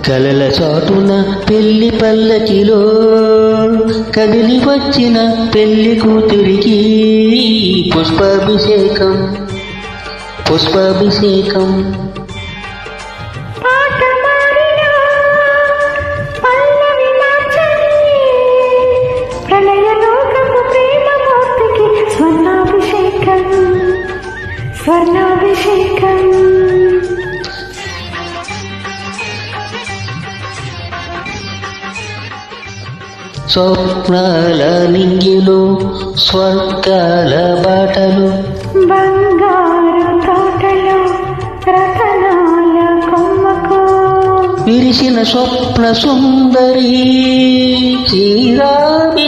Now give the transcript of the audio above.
కలల చాటున పెళ్లి పల్లకిలో కదిలి వచ్చిన పెళ్లి కూతురికి పుష్పాభిషేకం పుష్పాభిషేకం. స్వర్ణాభిషేకం స్వప్నాల నింగిలో స్వర్గాల బాటలు బంగారు తోటలో రతనాల కొమ్మకు విరిసిన స్వప్న సుందరి క్షీరాభిషేకం.